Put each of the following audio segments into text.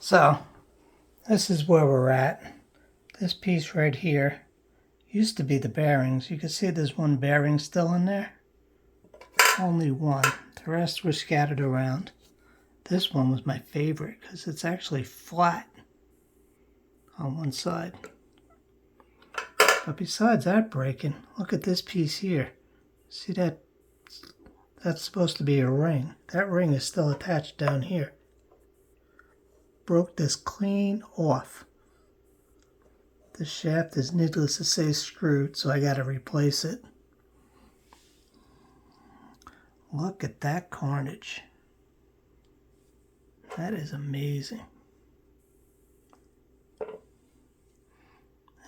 So, this is where we're at. This piece right here used to be the bearings. You can see there's one bearing still in there. Only one. The rest were scattered around. This one was my favorite because it's actually flat on one side. But besides that breaking, look at this piece here. See that? That's supposed to be a ring. That ring is still attached down here. Broke this clean off. The shaft is, needless to say, screwed, so I got to replace it. Look at that carnage. That is amazing.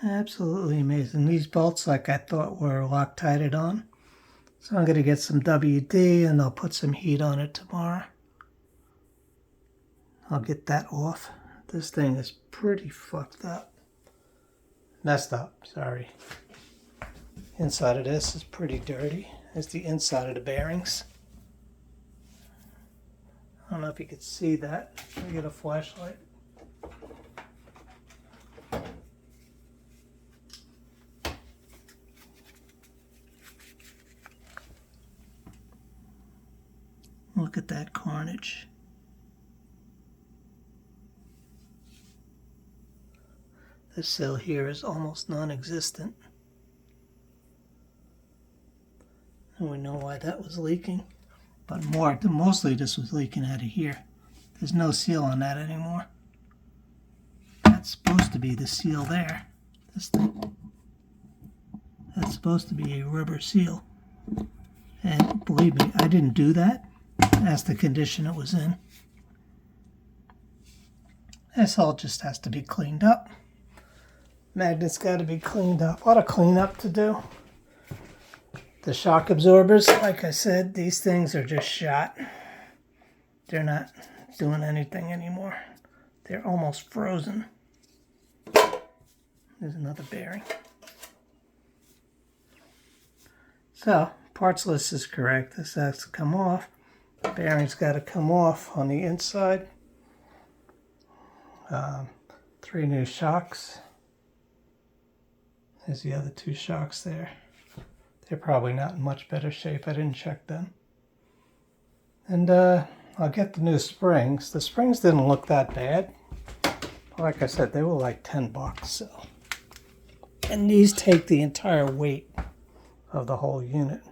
Absolutely amazing. These bolts, like I thought, were loctited on. So I'm going to get some WD and I'll put some heat on it tomorrow. I'll get that off. This thing is pretty fucked up. Messed up, sorry. Inside of this is pretty dirty. It's the inside of the bearings. I don't know if you can see that. Let me get a flashlight. Look at that carnage. This seal here is almost non-existent. And we know why that was leaking. But mostly this was leaking out of here. There's no seal on that anymore. That's supposed to be the seal there. This thing. That's supposed to be a rubber seal. And believe me, I didn't do that. That's the condition it was in. This all just has to be cleaned up. Magnet's got to be cleaned up. A lot of cleanup to do. The shock absorbers, like I said, these things are just shot. They're not doing anything anymore. They're almost frozen. There's another bearing. So, parts list is correct. This has to come off. The bearing's got to come off on the inside. 3 new shocks. There's the other 2 shocks there. They're probably not in much better shape. I didn't check them. And I'll get the new springs. The springs didn't look that bad. Like I said, they were like $10. So. And these take the entire weight of the whole unit.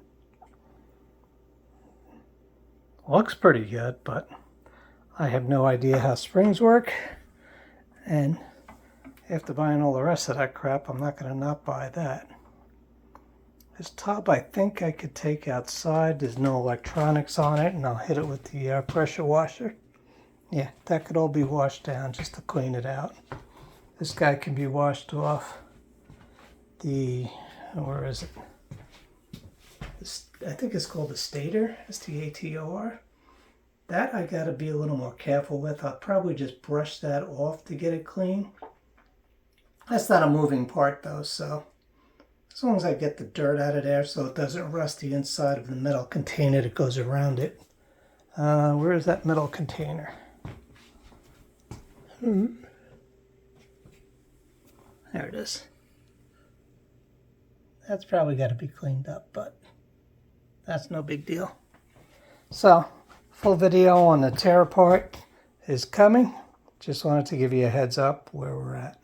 Looks pretty good, but I have no idea how springs work. And after buying all the rest of that crap, I'm not going to not buy that. This top, I think I could take outside. There's no electronics on it, and I'll hit it with the pressure washer. Yeah, that could all be washed down just to clean it out. This guy can be washed off. Where is it? I think it's called the stator, S-T-A-T-O-R. That I got to be a little more careful with. I'll probably just brush that off to get it clean. That's not a moving part though, so as long as I get the dirt out of there so it doesn't rust the inside of the metal container that goes around it. Where is that metal container? There it is. That's probably got to be cleaned up, but that's no big deal. So, full video on the tear apart is coming. Just wanted to give you a heads up where we're at.